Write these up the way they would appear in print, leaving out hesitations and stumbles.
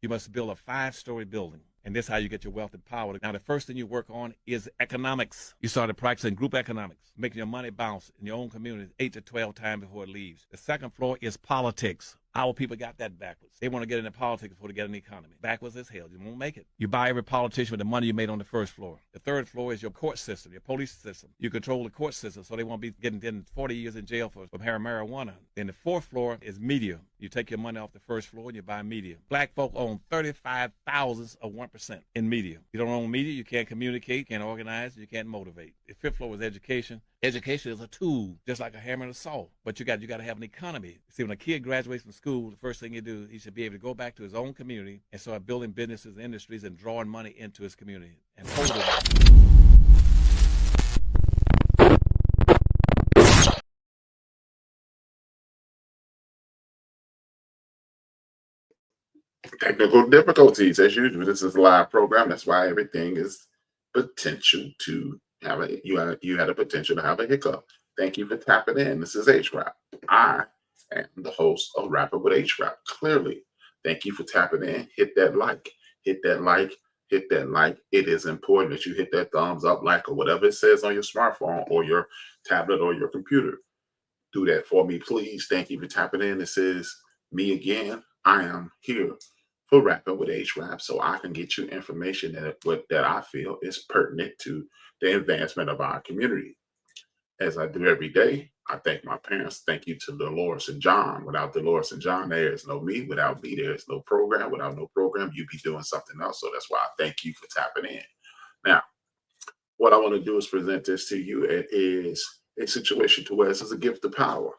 You must build a 5-story building. And this is how you get your wealth and power. Now, the first thing you work on is economics. You started practicing group economics, making your money bounce in your own community 8 to 12 times before it leaves. The second floor is politics. Our people got that backwards. They want to get into politics before they get in the economy. Backwards as hell. You won't make it. You buy every politician with the money you made on the first floor. The third floor is your court system, your police system. You control the court system so they won't be getting 40 years in jail for having marijuana. Then the fourth floor is media. You take your money off the first floor and you buy media. Black folk own 35 thousandths of 1% in media. You don't own media, you can't communicate, you can't organize, you can't motivate. The fifth floor is education. Education is a tool, just like a hammer and a saw. But you got to have an economy. See, when a kid graduates from school, the first thing you do, he should be able to go back to his own community and start building businesses and industries and drawing money into his community and hold it. Technical difficulties as usual. This is a live program. That's why everything is potential to have you had a potential to have a hiccup. Thank you for tapping in. This is HRap. I am the host of Rappin With HRap. Clearly, thank you for tapping in. Hit that like. Hit that like. Hit that like. It is important that you hit that thumbs up, like, or whatever it says on your smartphone or your tablet or your computer. Do that for me, please. Thank you for tapping in. This is me again. I am here for Rappin With HRap, so I can get you information that I feel is pertinent to the advancement of our community. As I do every day, I thank my parents. Thank you to Dolores and John. Without Dolores and John, there is no me. Without me, there is no program. Without no program, you'd be doing something else. So that's why I thank you for tapping in. Now, what I want to do is present this to you. It is a situation to where this is a gift of power.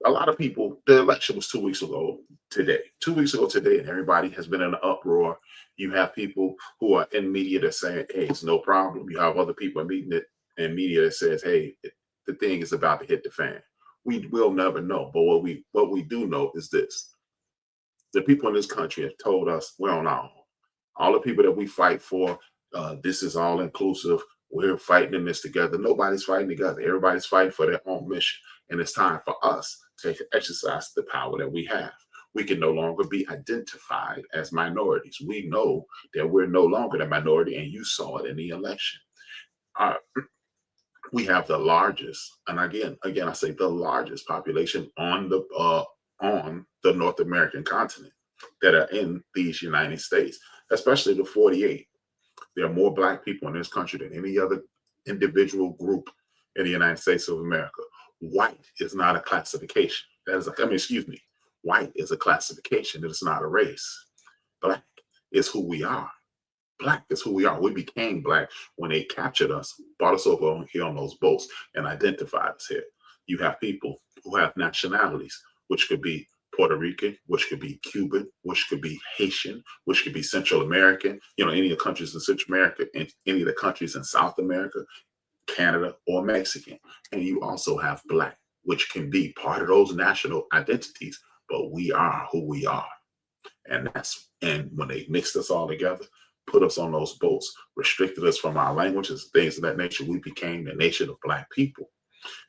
A lot of people, the election was 2 weeks ago today. 2 weeks ago today, and everybody has been in an uproar. You have people who are in media that saying, hey, it's no problem. You have other people in media that says, hey, the thing is about to hit the fan. We will never know. But what we do know is this. The people in this country have told us we're on our own. All the people that we fight for, this is all inclusive. We're fighting in this together. Nobody's fighting together. Everybody's fighting for their own mission. And it's time for us to exercise the power that we have. We can no longer be identified as minorities. We know that we're no longer the minority, and you saw it in the election. We have the largest, and again, I say the largest population on the North American continent that are in these United States, especially the 48. There are more Black people in this country than any other individual group in the United States of America. White is not a classification. White is a classification. It is not a race. Black is who we are. Black is who we are. We became Black when they captured us, brought us over here on those boats, and identified us here. You have people who have nationalities, which could be Puerto Rican, which could be Cuban, which could be Haitian, which could be Central American, any of the countries in Central America, and any of the countries in South America, Canada, or Mexican. And you also have Black, which can be part of those national identities, but we are who we are. And when they mixed us all together, put us on those boats, restricted us from our languages, things of that nature, we became the nation of Black people.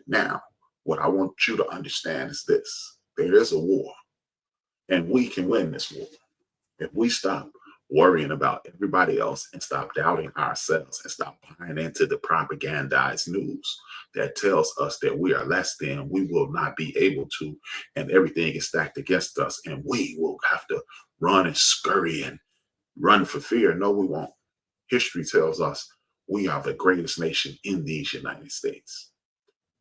Now, what I want you to understand is this. There is a war, and we can win this war if we stop worrying about everybody else and stop doubting ourselves and stop buying into the propagandized news that tells us that we are less than, we will not be able to, and everything is stacked against us, and we will have to run and scurry and run for fear. No, we won't. History tells us we are the greatest nation in these United States.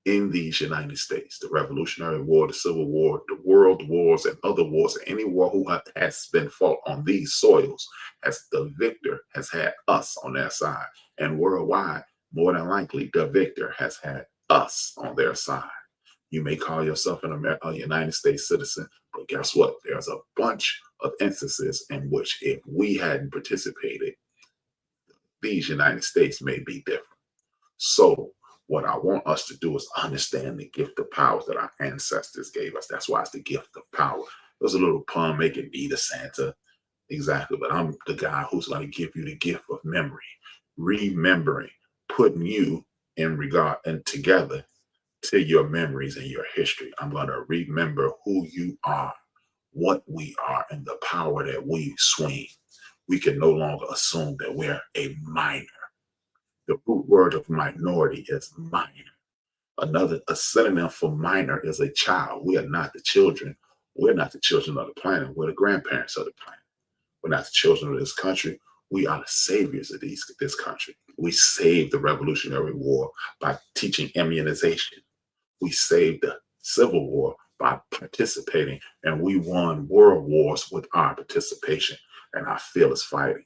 In these United States, the Revolutionary War, the Civil War, the World Wars, and other wars, any war who has been fought on these soils, as the victor has had us on their side. And worldwide, more than likely, the victor has had us on their side. You may call yourself a United States citizen, but guess what? There's a bunch of instances in which if we hadn't participated, these United States may be different. So what I want us to do is understand the gift of powers that our ancestors gave us. That's why it's the gift of power. There's a little pun making me the Santa. Exactly. But I'm the guy who's going to give you the gift of memory, remembering, putting you in regard and together to your memories and your history. I'm going to remember who you are, what we are and the power that we swing, we can no longer assume that we're a minor. The root word of minority is minor. A synonym for minor is a child. We are not the children. We're not the children of the planet. We're the grandparents of the planet. We're not the children of this country. We are the saviors of this country. We saved the Revolutionary War by teaching immunization. We saved the Civil War by participating, and we won world wars with our participation and our fearless fighting.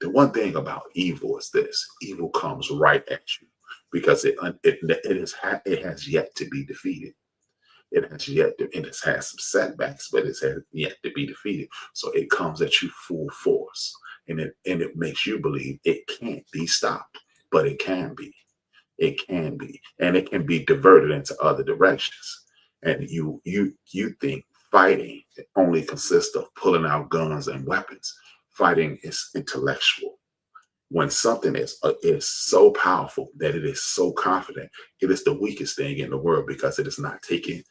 The one thing about evil is this: evil comes right at you because it has yet to be defeated. It has had some setbacks, but it's yet to be defeated. So it comes at you full force, and it makes you believe it can't be stopped, but it can be. It can be, and it can be diverted into other directions. And you think fighting only consists of pulling out guns and weapons. Fighting is intellectual. When something is so powerful that it is so confident, it is the weakest thing in the world because it is not taking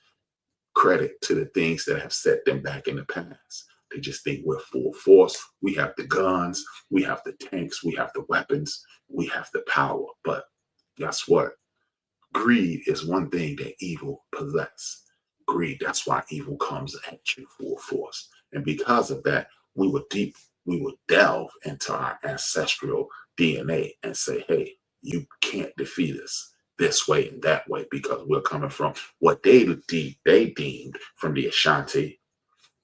credit to the things that have set them back in the past. They just think we're full force. We have the guns, we have the tanks, we have the weapons, we have the power. But guess what? Greed is one thing that evil possesses. Greed. That's why evil comes at you full force. And because of that, we would delve into our ancestral DNA and say, hey, you can't defeat us this way and that way because we're coming from what they deemed from the Ashanti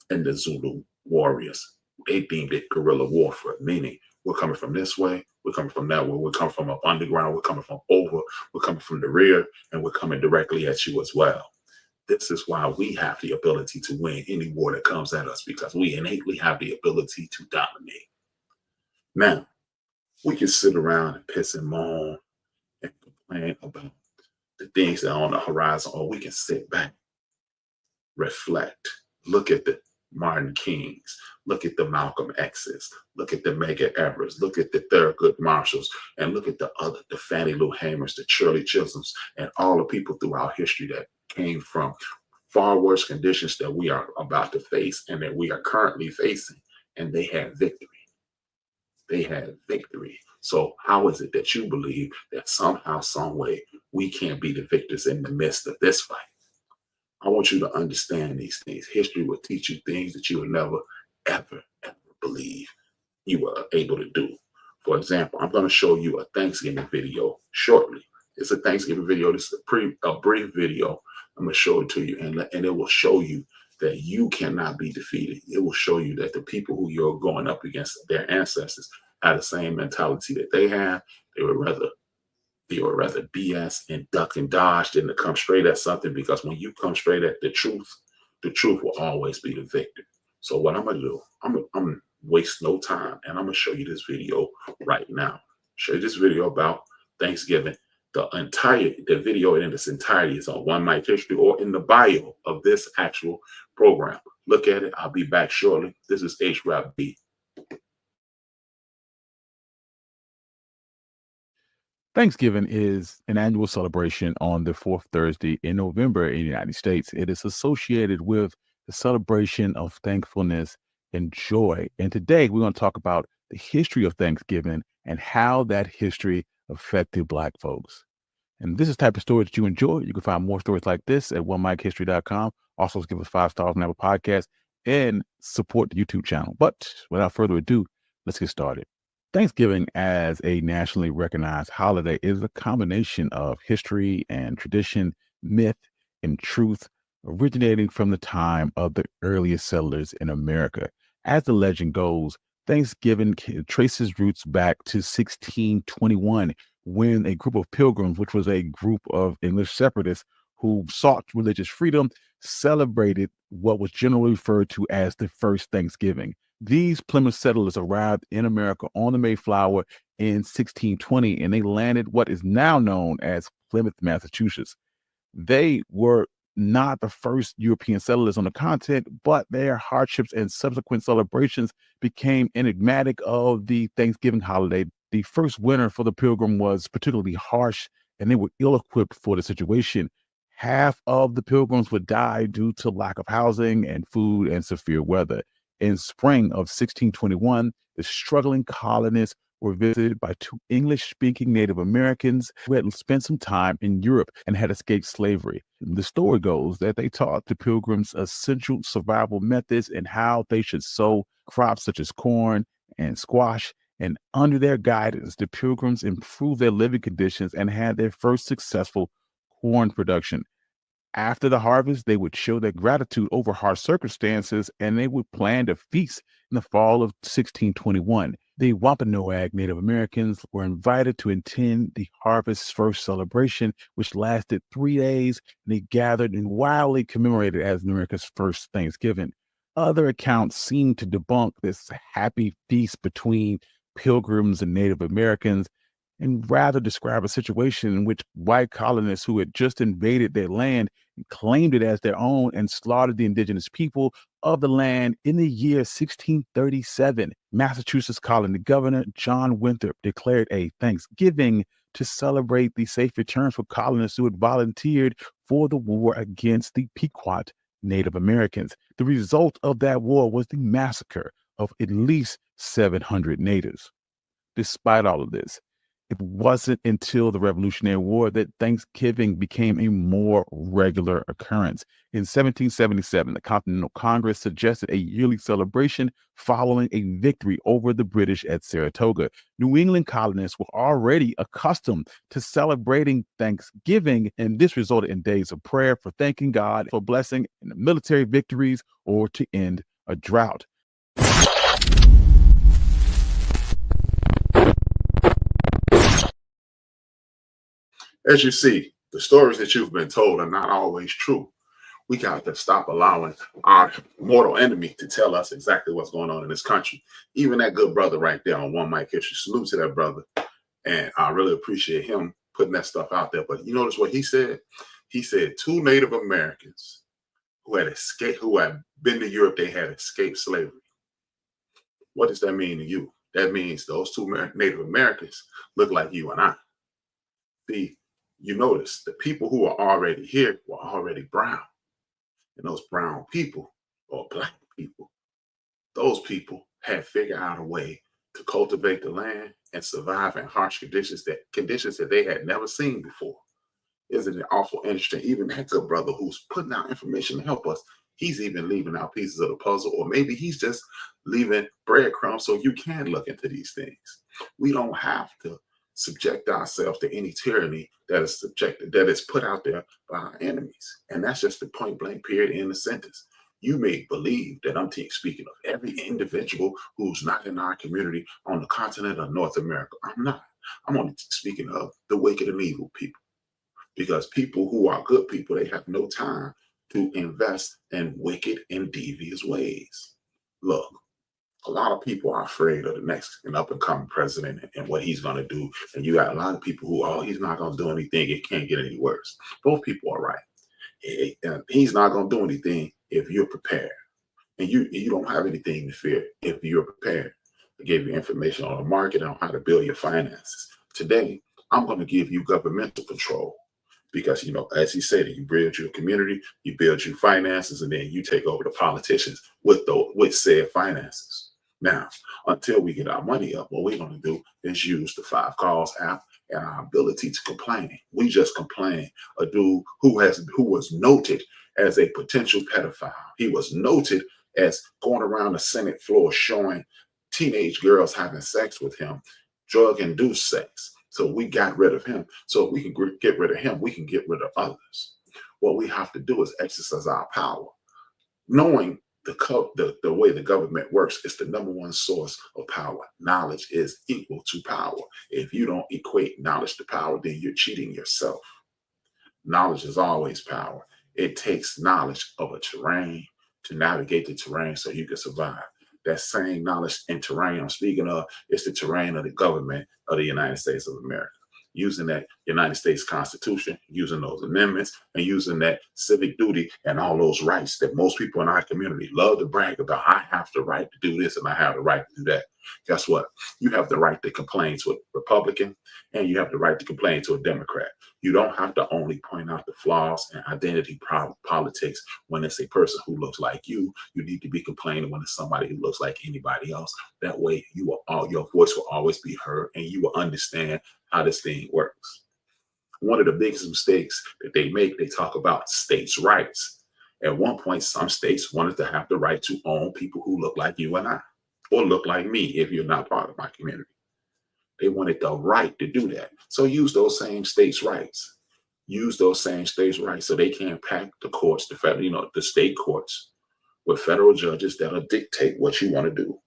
and the Zulu warriors. They deemed it guerrilla warfare, meaning we're coming from this way, we're coming from that way, we're coming from up underground, we're coming from over, we're coming from the rear, and we're coming directly at you as well. This is why we have the ability to win any war that comes at us, because we innately have the ability to dominate. Now, we can sit around and piss and moan and complain about the things that are on the horizon, or we can sit back, reflect, look at the Martin Kings, look at the Malcolm X's, look at the Medgar Evers, look at the Thurgood Marshalls, and look at the Fannie Lou Hamers, the Shirley Chisholms, and all the people throughout history that came from far worse conditions that we are about to face and that we are currently facing, and they had victory. They had victory. So how is it that you believe that somehow, some way, we can't be the victors in the midst of this fight? I want you to understand these things. History will teach you things that you would never, ever, ever believe you were able to do. For example, I'm going to show you a Thanksgiving video shortly. It's a Thanksgiving video. This is a brief video. I'm going to show it to you, and it will show you that you cannot be defeated. It will show you that the people who you're going up against, their ancestors, had the same mentality that they have. They would rather BS and duck and dodge than to come straight at something, because when you come straight at the truth will always be the victor. So what I'm gonna do, I'm gonna waste no time, and I'm gonna show you this video right now. Show you this video about Thanksgiving. The video in its entirety is on One Mic History or in the bio of this actual program. Look at it. I'll be back shortly. This is HRap B. Thanksgiving is an annual celebration on the fourth Thursday in November in the United States. It is associated with the celebration of thankfulness and joy. And today we're going to talk about the history of Thanksgiving and how that history affected Black folks. And this is the type of story that you enjoy. You can find more stories like this at onemichistory.com. Also, give us 5 stars on Apple Podcasts and support the YouTube channel. But without further ado, let's get started. Thanksgiving, as a nationally recognized holiday, is a combination of history and tradition, myth and truth, originating from the time of the earliest settlers in America. As the legend goes, Thanksgiving traces roots back to 1621, when a group of pilgrims, which was a group of English separatists who sought religious freedom, celebrated what was generally referred to as the first Thanksgiving. These Plymouth settlers arrived in America on the Mayflower in 1620, and they landed what is now known as Plymouth, Massachusetts. They were not the first European settlers on the continent, but their hardships and subsequent celebrations became enigmatic of the Thanksgiving holiday. The first winter for the pilgrim was particularly harsh, and they were ill-equipped for the situation. Half of the pilgrims would die due to lack of housing and food and severe weather. In spring of 1621, the struggling colonists were visited by two English-speaking Native Americans who had spent some time in Europe and had escaped slavery. The story goes that they taught the pilgrims essential survival methods and how they should sow crops such as corn and squash. And under their guidance, the pilgrims improved their living conditions and had their first successful corn production. After the harvest, they would show their gratitude over harsh circumstances, and they would plan to feast in the fall of 1621. The Wampanoag Native Americans were invited to attend the Harvest First celebration, which lasted 3 days, and they gathered and wildly commemorated as America's first Thanksgiving. Other accounts seem to debunk this happy feast between pilgrims and Native Americans, and rather describe a situation in which white colonists who had just invaded their land and claimed it as their own and slaughtered the indigenous people of the land in the year 1637. Massachusetts colony governor John Winthrop declared a Thanksgiving to celebrate the safe return for colonists who had volunteered for the war against the Pequot Native Americans. The result of that war was the massacre of at least 700 natives. Despite all of this, it wasn't until the Revolutionary War that Thanksgiving became a more regular occurrence. In 1777, the Continental Congress suggested a yearly celebration following a victory over the British at Saratoga. New England colonists were already accustomed to celebrating Thanksgiving, and this resulted in days of prayer for thanking God for blessing in the military victories or to end a drought. As you see, the stories that you've been told are not always true. We got to stop allowing our mortal enemy to tell us exactly what's going on in this country. Even that good brother right there on One Mic History, salute to that brother. And I really appreciate him putting that stuff out there. But you notice what he said? He said 2 Native Americans who had escaped, who had been to Europe, they had escaped slavery. What does that mean to you? That means those 2 Native Americans look like you and I. You notice the people who are already here were already brown. And those brown people, or black people, those people had figured out a way to cultivate the land and survive in harsh conditions that they had never seen before. Isn't it awful interesting? Even that good brother who's putting out information to help us, he's even leaving out pieces of the puzzle, or maybe he's just leaving breadcrumbs so you can look into these things. We don't have to subject ourselves to any tyranny that is put out there by our enemies. And that's just the point blank period in the sentence. You may believe that I'm speaking of every individual who's not in our community on the continent of North America. I'm not. I'm only speaking of the wicked and evil people. Because people who are good people, they have no time to invest in wicked and devious ways. Look, a lot of people are afraid of the next and up and coming president and what he's going to do. And you got a lot of people who, oh, he's not going to do anything. It can't get any worse. Both people are right. He's not going to do anything if you're prepared. And you don't have anything to fear if you're prepared. I gave you information on the market on how to build your finances. Today, I'm going to give you governmental control. Because, as he said, you build your community, you build your finances, and then you take over the politicians with said finances. Now, until we get our money up, what we're going to do is use the 5 Calls app and our ability to complain. We just complain. A dude who was noted as a potential pedophile. He was noted as going around the Senate floor showing teenage girls having sex with him, drug-induced sex. So we got rid of him. So if we can get rid of him, we can get rid of others. What we have to do is exercise our power. Knowing the way the government works is the #1 source of power. Knowledge is equal to power. If you don't equate knowledge to power, then you're cheating yourself. Knowledge is always power. It takes knowledge of a terrain to navigate the terrain so you can survive. That same knowledge and terrain I'm speaking of is the terrain of the government of the United States of America. Using that United States Constitution, using those amendments, and using that civic duty and all those rights that most people in our community love to brag about. I have the right to do this and I have the right to do that. Guess what? You have the right to complain to a Republican, and you have the right to complain to a Democrat. You don't have to only point out the flaws and identity politics when it's a person who looks like you. You need to be complaining when it's somebody who looks like anybody else. That way, your voice will always be heard, and you will understand how this thing works. One of the biggest mistakes that they make, they talk about states' rights. At one point, some states wanted to have the right to own people who look like you and I, or look like me if you're not part of my community. They wanted the right to do that. So use those same states' rights. Use those same states' rights so they can't pack the courts, the federal, the state courts, with federal judges that'll dictate what you want to do.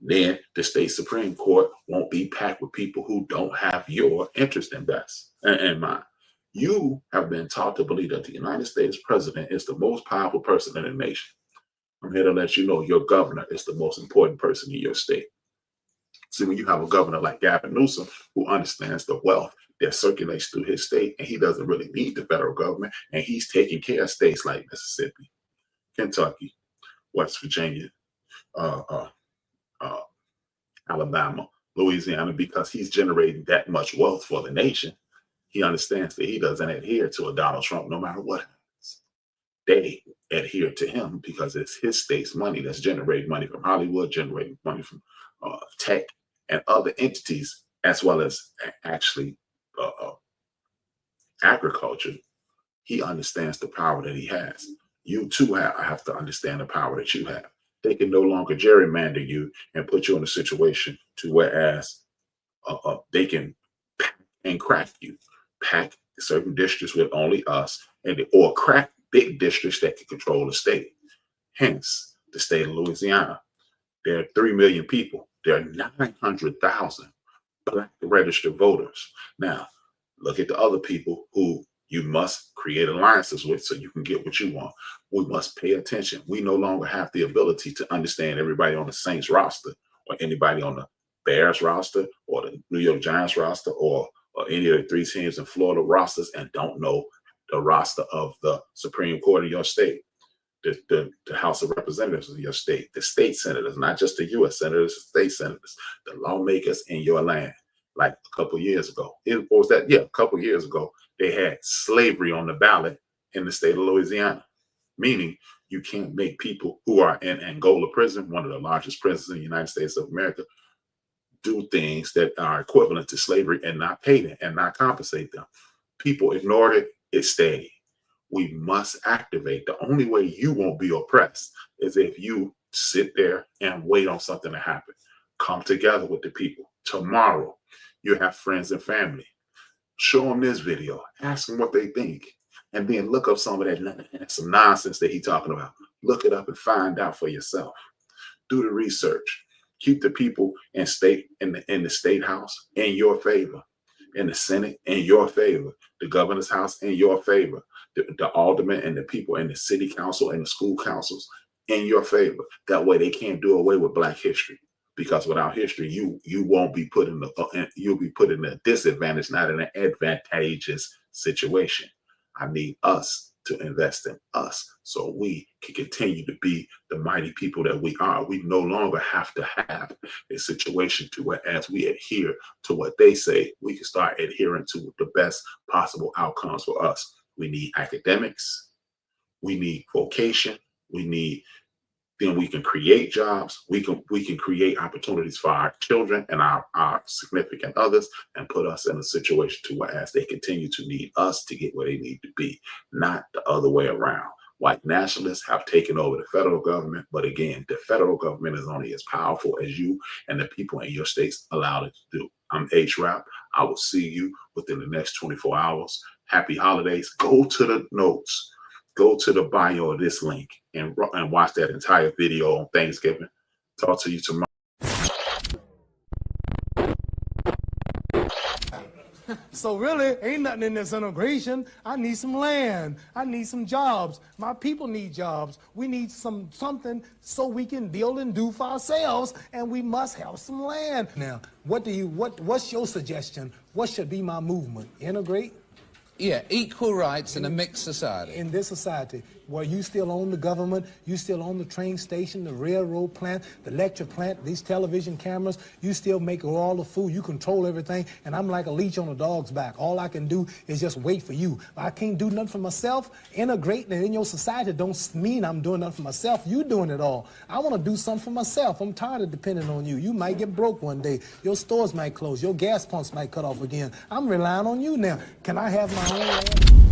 Then the state Supreme Court won't be packed with people who don't have your interest in mind. You have been taught to believe that the United States president is the most powerful person in the nation. I'm here to let you know your governor is the most important person in your state. See, when you have a governor like Gavin Newsom, who understands the wealth that circulates through his state, and he doesn't really need the federal government, and he's taking care of states like Mississippi, Kentucky, West Virginia, Alabama, Louisiana, because he's generating that much wealth for the nation. He understands that he doesn't adhere to a Donald Trump no matter what happens. They adhere to him because it's his state's money that's generating money from Hollywood, generating money from tech and other entities, as well as actually agriculture. He understands the power that he has. You too have to understand the power that you have. They can no longer gerrymander you and put you in a situation to whereas they can pack and crack you, pack certain districts with only us, or crack big districts that can control the state. Hence, the state of Louisiana. There are 3 million people. There are 900,000 Black registered voters. Now, look at the other people who you must create alliances with so you can get what you want. We must pay attention. We no longer have the ability to understand everybody on the Saints roster or anybody on the Bears roster or the New York Giants roster or any of the 3 teams in Florida rosters and don't know the roster of the Supreme Court of your state, the House of Representatives of your state, the state senators, not just the U.S. senators, the state senators, the lawmakers in your land. Like a couple years ago, a couple years ago, they had slavery on the ballot in the state of Louisiana, meaning you can't make people who are in Angola prison, one of the largest prisons in the United States of America, do things that are equivalent to slavery and not pay them and not compensate them. People ignored it. It stayed. We must activate. The only way you won't be oppressed is if you sit there and wait on something to happen. Come together with the people. Tomorrow, you have friends and family. Show them this video. Ask them what they think. And then look up some of that some nonsense that he's talking about. Look it up and find out for yourself. Do the research. Keep the people in the state house in your favor. In the Senate in your favor. The governor's house in your favor. The aldermen and the people in the city council and the school councils in your favor. That way they can't do away with Black history. Because without history, you won't be put in you'll be put in a disadvantage, not in an advantageous situation. I need us to invest in us so we can continue to be the mighty people that we are. We no longer have to have a situation to where as we adhere to what they say, we can start adhering to the best possible outcomes for us. We need academics. We need vocation. Then we can create jobs. We can create opportunities for our children and our significant others and put us in a situation to where as they continue to need us to get where they need to be, not the other way around. White nationalists have taken over the federal government, but again, the federal government is only as powerful as you and the people in your states allow it to do. I'm HRap. I will see you within the next 24 hours. Happy holidays. Go to the notes. Go to the bio of this link and watch that entire video on Thanksgiving. Talk to you tomorrow. So really, ain't nothing in this integration. I need some land. I need some jobs. My people need jobs. We need something so we can build and do for ourselves, and we must have some land. Now, what's your suggestion? What should be my movement? Integrate? Yeah, equal rights in a mixed society. In this society. where you still own the government, you still own the train station, the railroad plant, the lecture plant, these television cameras, you still make all the food, you control everything, and I'm like a leech on a dog's back. All I can do is just wait for you. I can't do nothing for myself. Integrating in your society don't mean I'm doing nothing for myself. You doing it all. I want to do something for myself. I'm tired of depending on you. You might get broke one day. Your stores might close. Your gas pumps might cut off again. I'm relying on you now. Can I have my own land?